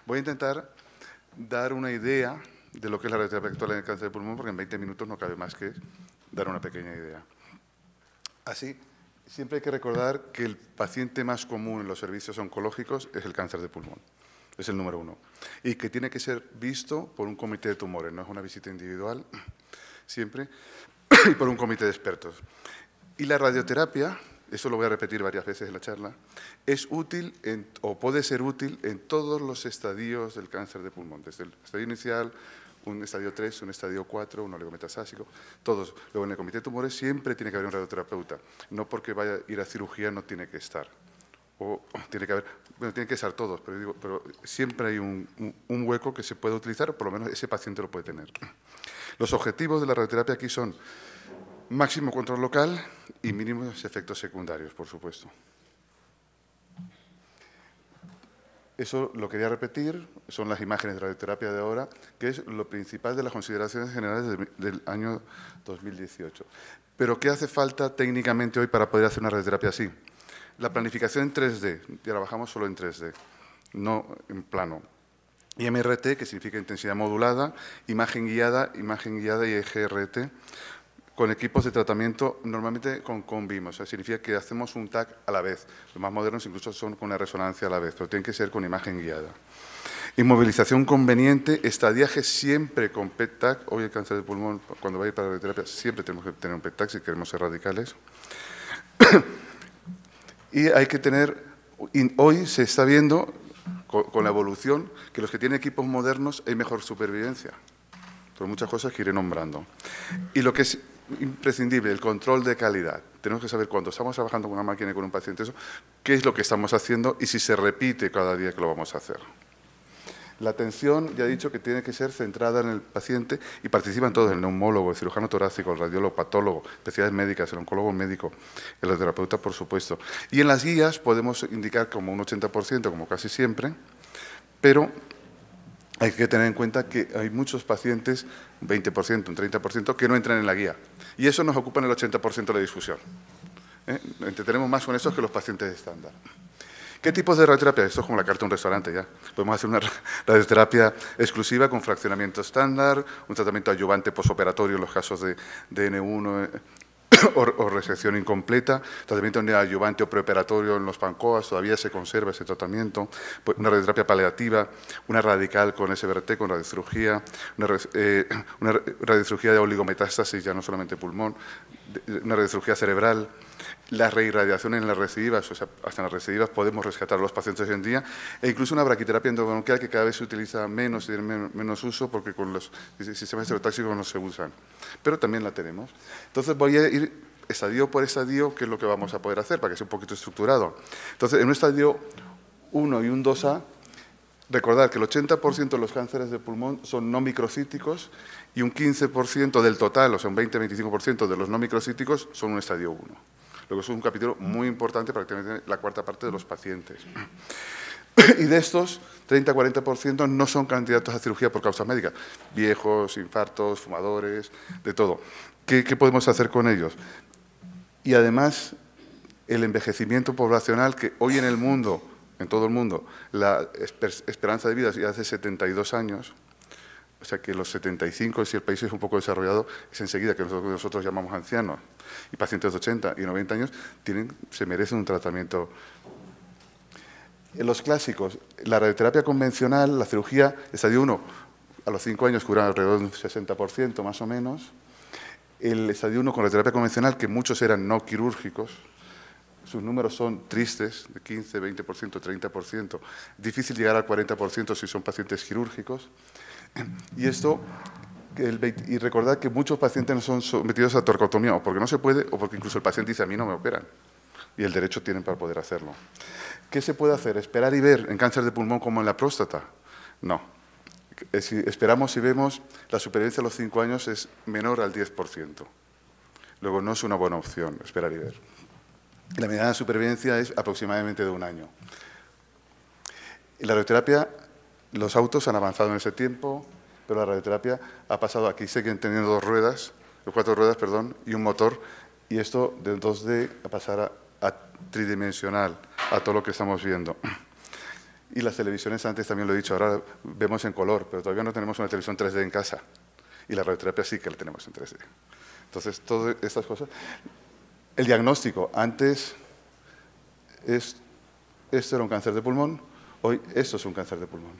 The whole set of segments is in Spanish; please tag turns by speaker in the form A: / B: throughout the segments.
A: Voy a intentar dar una idea de lo que es la radioterapia actual en el cáncer de pulmón, porque en 20 minutos no cabe más que dar una pequeña idea. Así, siempre hay que recordar que el paciente más común en los servicios oncológicos es el cáncer de pulmón. Es el número 1. Y que tiene que ser visto por un comité de tumores, no es una visita individual, siempre, y por un comité de expertos. Y la radioterapia, eso lo voy a repetir varias veces en la charla, es útil o puede ser útil en todos los estadios del cáncer de pulmón, desde el estadio inicial, un estadio 3, un estadio 4, un oligometastásico, todos. Luego en el comité de tumores siempre tiene que haber un radioterapeuta, no porque vaya a ir a cirugía no tiene que estar. O tiene que haber, bueno, tienen que estar todos, pero siempre hay un hueco que se puede utilizar, o por lo menos ese paciente lo puede tener. Los objetivos de la radioterapia aquí son máximo control local y mínimos efectos secundarios, por supuesto. Eso lo quería repetir, son las imágenes de radioterapia de ahora, que es lo principal de las consideraciones generales del año 2018. Pero ¿qué hace falta técnicamente hoy para poder hacer una radioterapia así? La planificación en 3D, ya trabajamos solo en 3D, no en plano. Y MRT, que significa intensidad modulada, imagen guiada y EGRT, con equipos de tratamiento, normalmente con CONVIM, o sea, significa que hacemos un TAC a la vez. Los más modernos incluso son con una resonancia a la vez, pero tienen que ser con imagen guiada. Inmovilización conveniente, estadiaje siempre con PET-TAC. Hoy el cáncer de pulmón, cuando va a ir para la radioterapia, siempre tenemos que tener un PET-TAC si queremos ser radicales. Y hay que tener, hoy se está viendo con la evolución que los que tienen equipos modernos hay mejor supervivencia, por muchas cosas que iré nombrando. Y lo que es imprescindible, el control de calidad. Tenemos que saber cuando estamos trabajando con una máquina y con un paciente, qué es lo que estamos haciendo y si se repite cada día que lo vamos a hacer. La atención, ya he dicho que tiene que ser centrada en el paciente y participan todos, el neumólogo, el cirujano torácico, el radiólogo, patólogo, especialidades médicas, el oncólogo médico, el radioterapeuta, por supuesto. Y en las guías podemos indicar como un 80%, como casi siempre, pero hay que tener en cuenta que hay muchos pacientes, un 20%, un 30%, que no entran en la guía. Y eso nos ocupa en el 80% de la discusión. Entretenemos más con esos que los pacientes estándar. ¿Qué tipos de radioterapia? Esto es como la carta de un restaurante ya. Podemos hacer una radioterapia exclusiva con fraccionamiento estándar, un tratamiento adyuvante posoperatorio en los casos de N1 o resección incompleta, tratamiento neoadyuvante o preoperatorio en los pancoas, todavía se conserva ese tratamiento, una radioterapia paliativa, una radical con SBRT, con radiocirugía, una radiocirugía de oligometástasis, ya no solamente pulmón, una radiocirugía cerebral, la reirradiación en las recidivas, o sea, hasta en las recidivas podemos rescatar a los pacientes hoy en día, e incluso una braquiterapia endobronquial que cada vez se utiliza menos y tiene menos uso porque con los sistemas estereotáxicos no se usan, pero también la tenemos. Entonces voy a ir estadio por estadio, qué es lo que vamos a poder hacer para que sea un poquito estructurado. Entonces, en un estadio 1 y un 2A, recordar que el 80% de los cánceres de pulmón son no microcíticos y un 15% del total, o sea, un 20-25% de los no microcíticos son un estadio 1. Luego es un capítulo muy importante para tener la cuarta parte de los pacientes. Y de estos, 30-40% no son candidatos a cirugía por causas médicas. Viejos, infartos, fumadores, de todo. ¿Qué podemos hacer con ellos? Y además, el envejecimiento poblacional que hoy en el mundo, en todo el mundo, la esperanza de vida es hace 72 años, o sea que los 75, si el país es un poco desarrollado, es enseguida que nosotros llamamos ancianos, y pacientes de 80 y 90 años se merecen un tratamiento. En los clásicos, la radioterapia convencional, la cirugía, estadio 1, a los 5 años cura alrededor de un 60% más o menos. El estadio 1 con radioterapia convencional, que muchos eran no quirúrgicos, sus números son tristes, de 15, 20%, 30%. Difícil llegar al 40% si son pacientes quirúrgicos. Y recordad que muchos pacientes no son sometidos a torcotomía, o porque no se puede, o porque incluso el paciente dice, a mí no me operan. Y el derecho tienen para poder hacerlo. ¿Qué se puede hacer? ¿Esperar y ver en cáncer de pulmón como en la próstata? No. Si esperamos y vemos, la supervivencia a los 5 años es menor al 10%. Luego, no es una buena opción esperar y ver. Y la mediana de supervivencia es aproximadamente de 1 año. En la radioterapia, los autos han avanzado en ese tiempo, pero la radioterapia ha pasado, aquí siguen teniendo 4 ruedas, y un motor, y esto del 2D a pasar a tridimensional, a todo lo que estamos viendo. Y las televisiones, antes también lo he dicho, ahora vemos en color, pero todavía no tenemos una televisión 3D en casa. Y la radioterapia sí que la tenemos en 3D. Entonces, todas estas cosas. El diagnóstico, antes esto era un cáncer de pulmón, hoy esto es un cáncer de pulmón.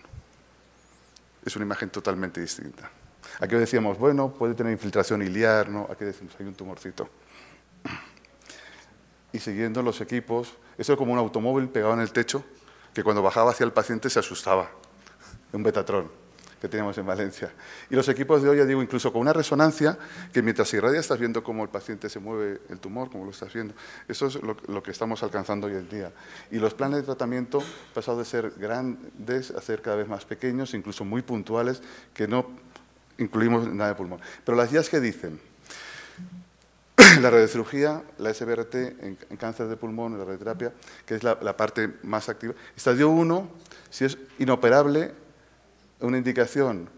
A: Es una imagen totalmente distinta. Aquí decíamos, bueno, puede tener infiltración iliar, ¿no? Aquí decimos, hay un tumorcito. Y siguiendo los equipos, esto es como un automóvil pegado en el techo, que cuando bajaba hacia el paciente se asustaba. Un Betatron que teníamos en Valencia. Y los equipos de hoy, ya digo, incluso con una resonancia, que mientras se irradia estás viendo cómo el paciente se mueve el tumor, cómo lo estás viendo. Eso es lo que estamos alcanzando hoy en día. Y los planes de tratamiento han pasado de ser grandes a ser cada vez más pequeños, incluso muy puntuales, que no incluimos nada de pulmón. Pero las guías que dicen, la radiocirugía, la SBRT en cáncer de pulmón, la radioterapia, que es la parte más activa. Estadio 1, si es inoperable, una indicación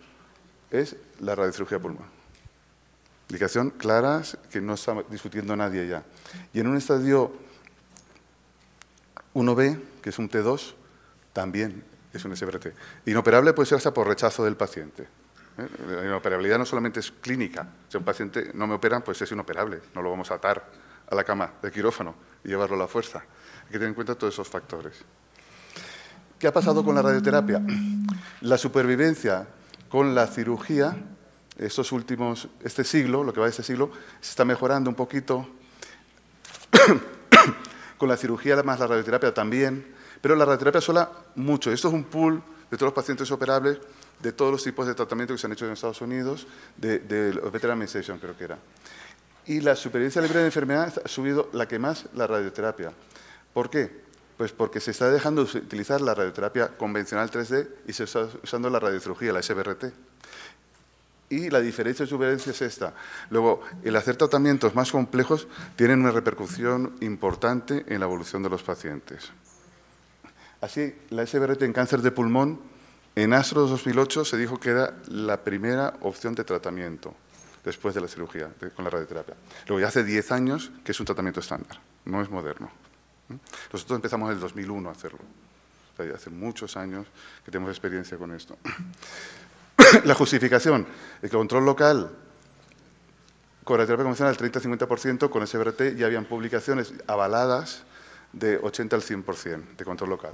A: es la radiocirugía pulmón. Indicación claras que no está discutiendo nadie ya. Y en un estadio 1B, que es un T2, también es un SBRT. Inoperable puede ser hasta por rechazo del paciente. La inoperabilidad no solamente es clínica. Si un paciente no me operan, pues es inoperable. No lo vamos a atar a la cama de quirófano y llevarlo a la fuerza. Hay que tener en cuenta todos esos factores. ¿Qué ha pasado con la radioterapia? La supervivencia con la cirugía, este siglo, lo que va de este siglo, se está mejorando un poquito. Con la cirugía más la radioterapia también, pero la radioterapia sola mucho. Esto es un pool de todos los pacientes operables, de todos los tipos de tratamiento que se han hecho en Estados Unidos, de Veteran Administration creo que era. Y la supervivencia libre de enfermedad ha subido la que más, la radioterapia. ¿Por qué? Pues porque se está dejando de utilizar la radioterapia convencional 3D y se está usando la radiocirugía, la SBRT. Y la diferencia de supervivencia es esta. Luego, el hacer tratamientos más complejos tienen una repercusión importante en la evolución de los pacientes. Así, la SBRT en cáncer de pulmón, en ASTRO 2008 se dijo que era la primera opción de tratamiento después de la cirugía, con la radioterapia. Luego, ya hace 10 años que es un tratamiento estándar, no es moderno. Nosotros empezamos en el 2001 a hacerlo. O sea, ya hace muchos años que tenemos experiencia con esto. La justificación, el control local con radioterapia convencional del 30-50%, con SBRT ya habían publicaciones avaladas de 80 al 100% de control local.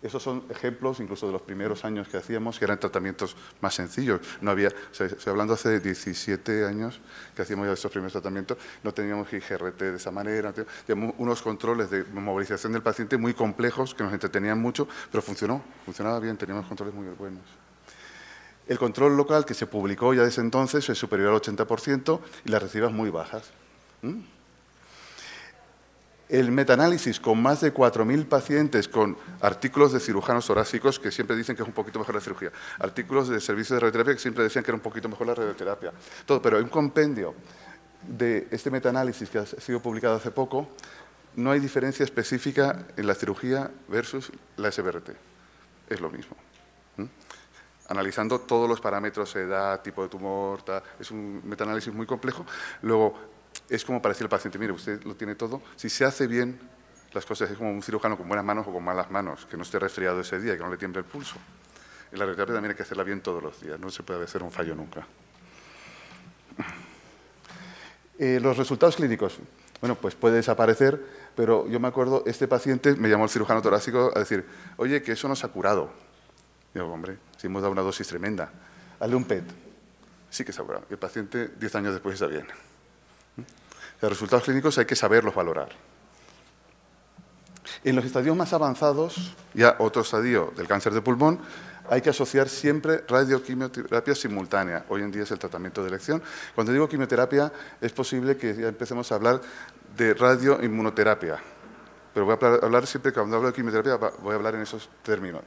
A: Esos son ejemplos incluso de los primeros años que hacíamos, que eran tratamientos más sencillos. No había, o sea, estoy hablando hace 17 años que hacíamos ya estos primeros tratamientos, no teníamos IGRT de esa manera, teníamos unos controles de movilización del paciente muy complejos que nos entretenían mucho, pero funcionaba bien, teníamos controles muy buenos. El control local que se publicó ya desde entonces es superior al 80% y las recidivas muy bajas. El metaanálisis con más de 4.000 pacientes con artículos de cirujanos torácicos que siempre dicen que es un poquito mejor la cirugía, artículos de servicios de radioterapia que siempre decían que era un poquito mejor la radioterapia. Todo, pero hay un compendio de este metaanálisis que ha sido publicado hace poco, no hay diferencia específica en la cirugía versus la SBRT. Es lo mismo. Analizando todos los parámetros, edad, tipo de tumor, es un metaanálisis muy complejo. Luego, es como para decir al paciente, mire, usted lo tiene todo. Si se hace bien las cosas, es como un cirujano con buenas manos o con malas manos, que no esté resfriado ese día, que no le tiemble el pulso. En la radioterapia también hay que hacerla bien todos los días, no se puede hacer un fallo nunca. Los resultados clínicos, bueno, pues puede desaparecer, pero yo me acuerdo, este paciente me llamó el cirujano torácico a decir, oye, que eso no se ha curado. Digo, hombre, si hemos dado una dosis tremenda, hazle un PET. Sí que se ha curado. El paciente 10 años después está bien. Los resultados clínicos hay que saberlos valorar. En los estadios más avanzados, ya otro estadio del cáncer de pulmón, hay que asociar siempre radioquimioterapia simultánea. Hoy en día es el tratamiento de elección. Cuando digo quimioterapia, es posible que ya empecemos a hablar de radioinmunoterapia. Pero voy a hablar siempre, cuando hablo de quimioterapia, voy a hablar en esos términos.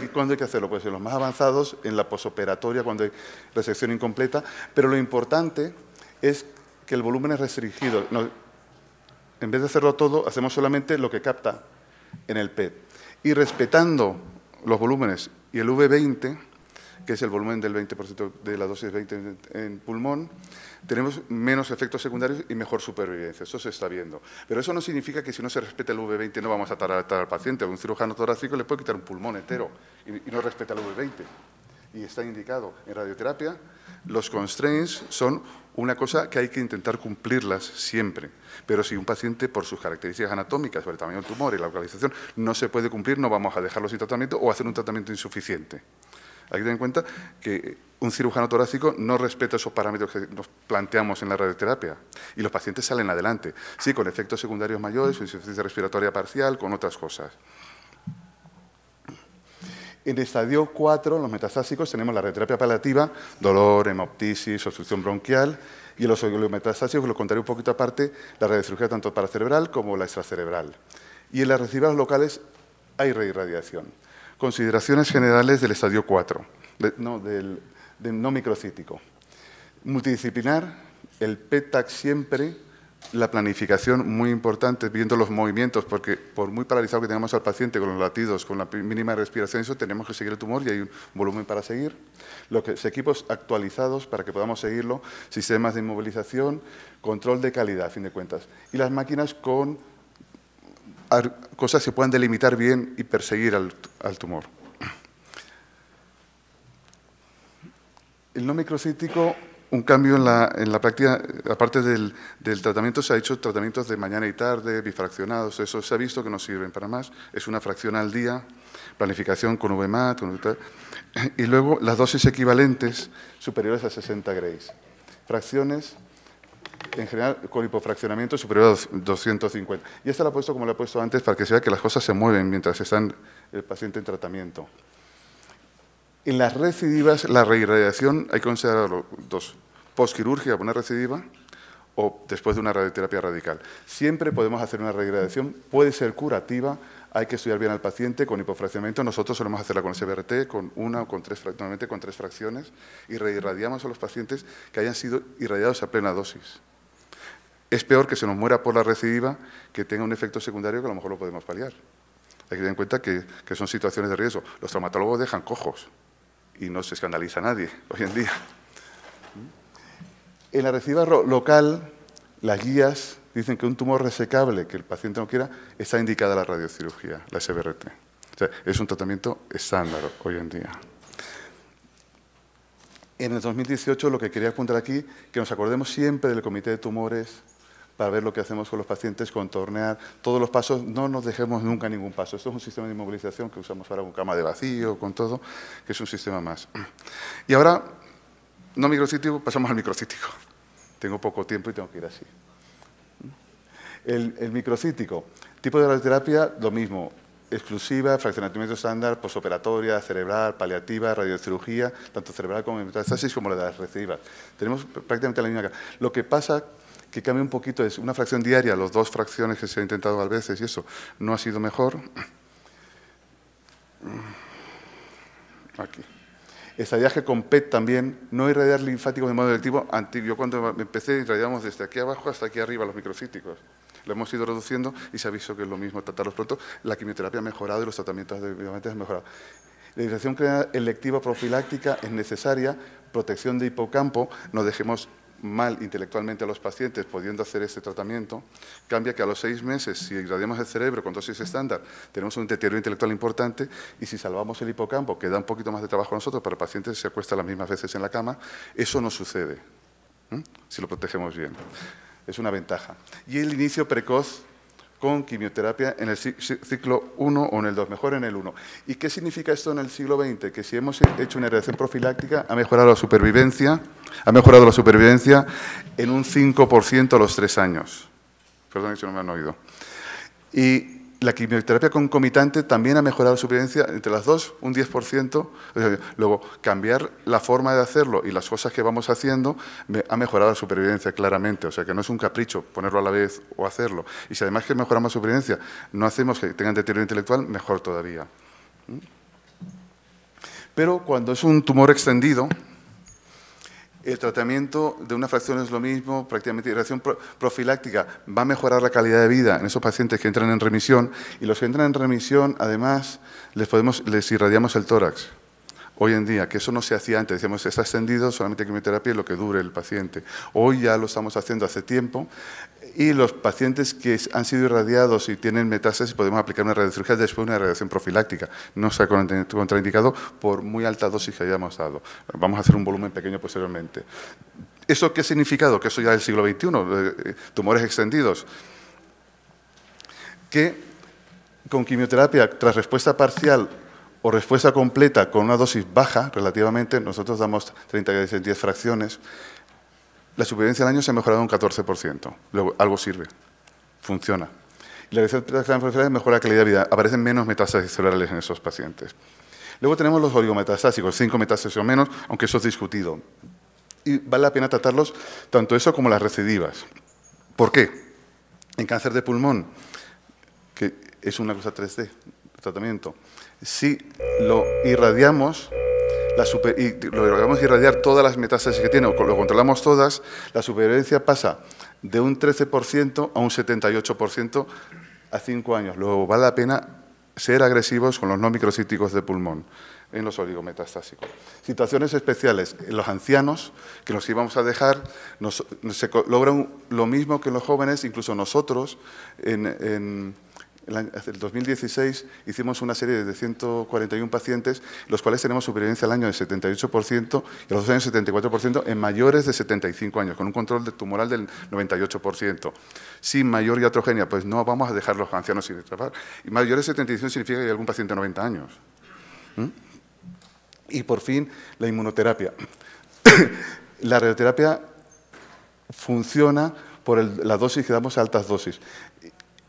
A: ¿Y cuándo hay que hacerlo? Pues en los más avanzados, en la posoperatoria, cuando hay resección incompleta. Pero lo importante es que el volumen es restringido. No, en vez de hacerlo todo, hacemos solamente lo que capta en el PET. Y respetando los volúmenes y el V20, que es el volumen del 20% de la dosis 20 en pulmón, tenemos menos efectos secundarios y mejor supervivencia. Eso se está viendo. Pero eso no significa que si no se respeta el V20 no vamos a tratar al paciente. A un cirujano torácico le puede quitar un pulmón entero y no respeta el V20. Y está indicado en radioterapia. Los constraints son una cosa que hay que intentar cumplirlas siempre. Pero si un paciente, por sus características anatómicas, por el tamaño del tumor y la localización, no se puede cumplir, no vamos a dejarlo sin tratamiento o hacer un tratamiento insuficiente. Hay que tener en cuenta que un cirujano torácico no respeta esos parámetros que nos planteamos en la radioterapia y los pacientes salen adelante, sí, con efectos secundarios mayores, insuficiencia respiratoria parcial, con otras cosas. En estadio 4, los metastásicos, tenemos la radioterapia paliativa, dolor, hemoptisis, obstrucción bronquial, y en los metastásicos, lo contaré un poquito aparte, la radiocirugía tanto paracerebral como la extracerebral. Y en las recidivas locales hay reirradiación. Consideraciones generales del estadio 4, del no microcítico. Multidisciplinar, el PET-TAC siempre, la planificación muy importante, viendo los movimientos, porque por muy paralizado que tengamos al paciente con los latidos, con la mínima respiración, eso tenemos que seguir el tumor y hay un volumen para seguir. Los equipos actualizados para que podamos seguirlo, sistemas de inmovilización, control de calidad, a fin de cuentas. Y las máquinas con cosas que puedan delimitar bien y perseguir al tumor. El no microcítico, un cambio en la práctica, aparte del tratamiento, se ha hecho tratamientos de mañana y tarde, bifraccionados, eso se ha visto que no sirven para más, es una fracción al día, planificación con VMAT, y luego las dosis equivalentes superiores a 60 grays. Fracciones, en general, con hipofraccionamiento superior a 250. Y esta la he puesto como la he puesto antes para que se vea que las cosas se mueven mientras está el paciente en tratamiento. En las recidivas, la reirradiación hay que considerarlo dos. Postquirúrgica, una recidiva, o después de una radioterapia radical. Siempre podemos hacer una reirradiación, puede ser curativa, hay que estudiar bien al paciente con hipofraccionamiento. Nosotros solemos hacerla con SBRT, con una o con tres, normalmente con 3 fracciones, y reirradiamos a los pacientes que hayan sido irradiados a plena dosis. Es peor que se nos muera por la recidiva que tenga un efecto secundario que a lo mejor lo podemos paliar. Hay que tener en cuenta que son situaciones de riesgo. Los traumatólogos dejan cojos y no se escandaliza a nadie hoy en día. En la recidiva local, las guías dicen que un tumor resecable que el paciente no quiera está indicada la radiocirugía, la SBRT. O sea, es un tratamiento estándar hoy en día. En el 2018 lo que quería apuntar aquí, que nos acordemos siempre del comité de tumores para ver lo que hacemos con los pacientes, contornear todos los pasos, no nos dejemos nunca ningún paso. Esto es un sistema de inmovilización que usamos ahora con cama de vacío, con todo, que es un sistema más. Y ahora, no microcítico, pasamos al microcítico. Tengo poco tiempo y tengo que ir así. El microcítico, tipo de radioterapia, lo mismo. Exclusiva, fraccionamiento estándar, posoperatoria, cerebral, paliativa, radiocirugía, tanto cerebral como metástasis como la de las recidivas. Tenemos prácticamente la misma. Lo que pasa que cambia un poquito es una fracción diaria, las 2 fracciones que se ha intentado a veces y eso no ha sido mejor. Aquí. Estadiaje con PET también, no irradiar linfáticos de modo electivo. Yo cuando empecé irradiamos desde aquí abajo hasta aquí arriba los microcíticos. Lo hemos ido reduciendo y se ha visto que es lo mismo tratarlos pronto. La quimioterapia ha mejorado y los tratamientos de biomedicamentos han mejorado. La irradiación electiva profiláctica es necesaria, protección de hipocampo, no dejemos mal intelectualmente a los pacientes pudiendo hacer este tratamiento. Cambia que a los 6 meses, si irradiamos el cerebro con dosis estándar, tenemos un deterioro intelectual importante y si salvamos el hipocampo, que da un poquito más de trabajo a nosotros, para el paciente se acuesta las mismas veces en la cama, eso no sucede, si lo protegemos bien. Es una ventaja. Y el inicio precoz con quimioterapia en el ciclo 1 o en el 2, mejor en el 1. ¿Y qué significa esto en el siglo XX? Que si hemos hecho una irradiación profiláctica, ha mejorado la supervivencia en un 5% a los 3 años. Perdón si no me han oído. Y la quimioterapia concomitante también ha mejorado la supervivencia entre las dos, un 10%. Luego, cambiar la forma de hacerlo y las cosas que vamos haciendo ha mejorado la supervivencia claramente. O sea, que no es un capricho ponerlo a la vez o hacerlo. Y si además que mejoramos la supervivencia, no hacemos que tengan deterioro intelectual, mejor todavía. Pero cuando es un tumor extendido, el tratamiento de una fracción es lo mismo, prácticamente irradiación profiláctica va a mejorar la calidad de vida en esos pacientes que entran en remisión y los que entran en remisión, además, les irradiamos el tórax. Hoy en día, que eso no se hacía antes, decíamos, está extendido, solamente quimioterapia y lo que dure el paciente. Hoy ya lo estamos haciendo hace tiempo y los pacientes que han sido irradiados y tienen metástasis podemos aplicar una radiocirugía después de una radiación profiláctica. No está contraindicado por muy alta dosis que hayamos dado. Vamos a hacer un volumen pequeño posteriormente. ¿Eso qué ha significado? Que eso ya es el siglo XXI, tumores extendidos. Que con quimioterapia tras respuesta parcial o respuesta completa con una dosis baja relativamente, nosotros damos 10 fracciones, la supervivencia al año se ha mejorado un 14%. Luego, algo sirve, funciona. Y la radiación mejora la calidad de vida, aparecen menos metástasis cerebrales en esos pacientes. Luego tenemos los oligometastásicos, 5 metástasis o menos, aunque eso es discutido. Y vale la pena tratarlos, tanto eso como las recidivas. ¿Por qué? En cáncer de pulmón, que es una cosa 3D, el tratamiento, si lo irradiamos, irradiar todas las metástasis que tiene, o lo controlamos todas, la supervivencia pasa de un 13% a un 78% a 5 años. Luego vale la pena ser agresivos con los no microcíticos de pulmón en los oligometastásicos. Situaciones especiales, en los ancianos, que nos íbamos a dejar, se logran lo mismo que en los jóvenes, incluso nosotros, en el 2016 hicimos una serie de 141 pacientes, los cuales tenemos supervivencia al año del 78% y a los 2 años 74% en mayores de 75 años, con un control tumoral del 98%. Sin mayor iatrogenia, pues no vamos a dejar los ancianos sin tratar. Y mayores de 75 significa que hay algún paciente de 90 años. Y por fin, la inmunoterapia. La radioterapia funciona por la dosis que damos a altas dosis.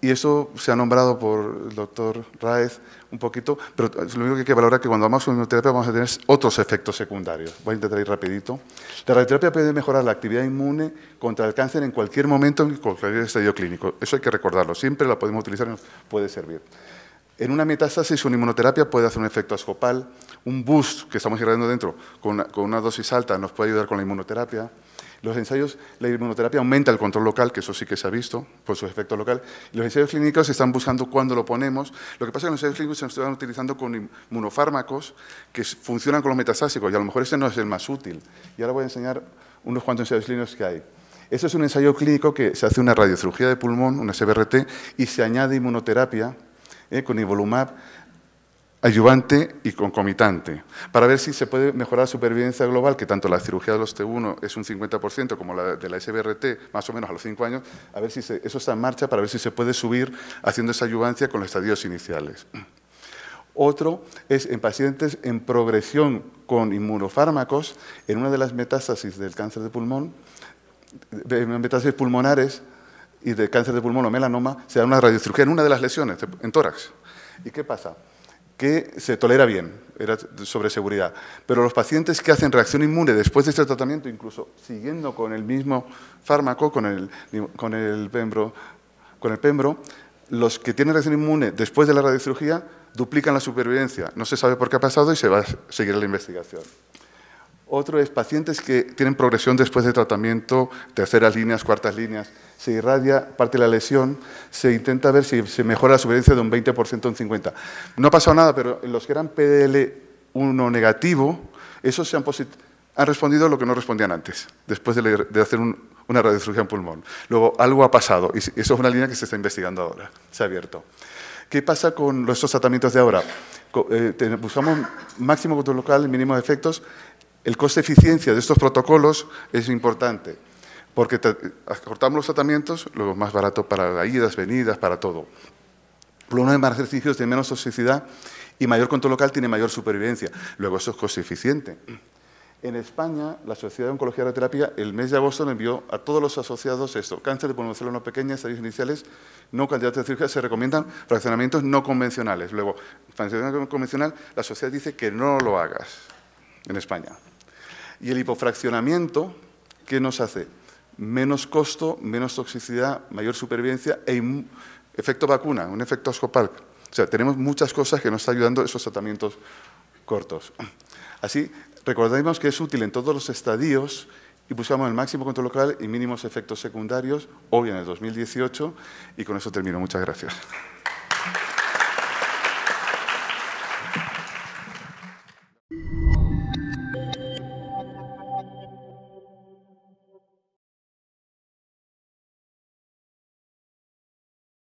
A: Y eso se ha nombrado por el doctor Raez un poquito, pero lo único que hay que valorar es que cuando vamos con inmunoterapia vamos a tener otros efectos secundarios. Voy a intentar ir rapidito. La radioterapia puede mejorar la actividad inmune contra el cáncer en cualquier momento, en cualquier estadio clínico. Eso hay que recordarlo. Siempre la podemos utilizar y nos puede servir. En una metástasis, una inmunoterapia puede hacer un efecto abscopal, un boost que estamos irradiando dentro con una dosis alta nos puede ayudar con la inmunoterapia. Los ensayos, la inmunoterapia aumenta el control local, que eso sí que se ha visto, por su efecto local. Los ensayos clínicos se están buscando cuándo lo ponemos. Lo que pasa es que los ensayos clínicos se están utilizando con inmunofármacos que funcionan con los metastásicos, y a lo mejor este no es el más útil. Y ahora voy a enseñar unos cuantos ensayos clínicos que hay. Este es un ensayo clínico que se hace una radiocirugía de pulmón, una SBRT, y se añade inmunoterapia con nivolumab, adyuvante y concomitante, para ver si se puede mejorar la supervivencia global, que tanto la cirugía de los T1 es un 50% como la de la SBRT, más o menos a los 5 años, a ver si eso está en marcha, para ver si se puede subir haciendo esa adyuvancia con los estadios iniciales. Otro es en pacientes en progresión con inmunofármacos, en una de las metástasis del cáncer de pulmón, metástasis pulmonares y de cáncer de pulmón o melanoma, se da una radiocirugía en una de las lesiones, en tórax. ¿Y qué pasa? Que se tolera bien, era sobre seguridad. Pero los pacientes que hacen reacción inmune después de este tratamiento, incluso siguiendo con el mismo fármaco, con el pembro, los que tienen reacción inmune después de la radiocirugía duplican la supervivencia. No se sabe por qué ha pasado y se va a seguir la investigación. Otro es pacientes que tienen progresión después de tratamiento, terceras líneas, cuartas líneas, se irradia parte de la lesión, se intenta ver si se mejora la supervivencia de un 20% a un 50%. No ha pasado nada, pero en los que eran PDL1 negativo, esos han respondido a lo que no respondían antes, después de hacer una radiocirugía en pulmón. Luego, algo ha pasado, y eso es una línea que se está investigando ahora, se ha abierto. ¿Qué pasa con estos tratamientos de ahora? Buscamos máximo control local, mínimo de efectos. El coste-eficiencia de estos protocolos es importante, porque acortamos los tratamientos, luego más barato para las idas, venidas, para todo. Por uno de más ejercicios tiene menos toxicidad y mayor control local tiene mayor supervivencia. Luego eso es coste-eficiente. En España, la Sociedad de Oncología y Radioterapia, el mes de agosto le envió a todos los asociados esto: cáncer de pulmón no pequeña, estadios iniciales, no candidatos de cirugía, se recomiendan fraccionamientos no convencionales. Luego, fraccionamiento no convencional, la sociedad dice que no lo hagas en España. Y el hipofraccionamiento, ¿qué nos hace? Menos costo, menos toxicidad, mayor supervivencia e efecto vacuna, un efecto abscopal. O sea, tenemos muchas cosas que nos están ayudando esos tratamientos cortos. Así, recordemos que es útil en todos los estadios y buscamos el máximo control local y mínimos efectos secundarios, hoy en el 2018, y con eso termino. Muchas gracias.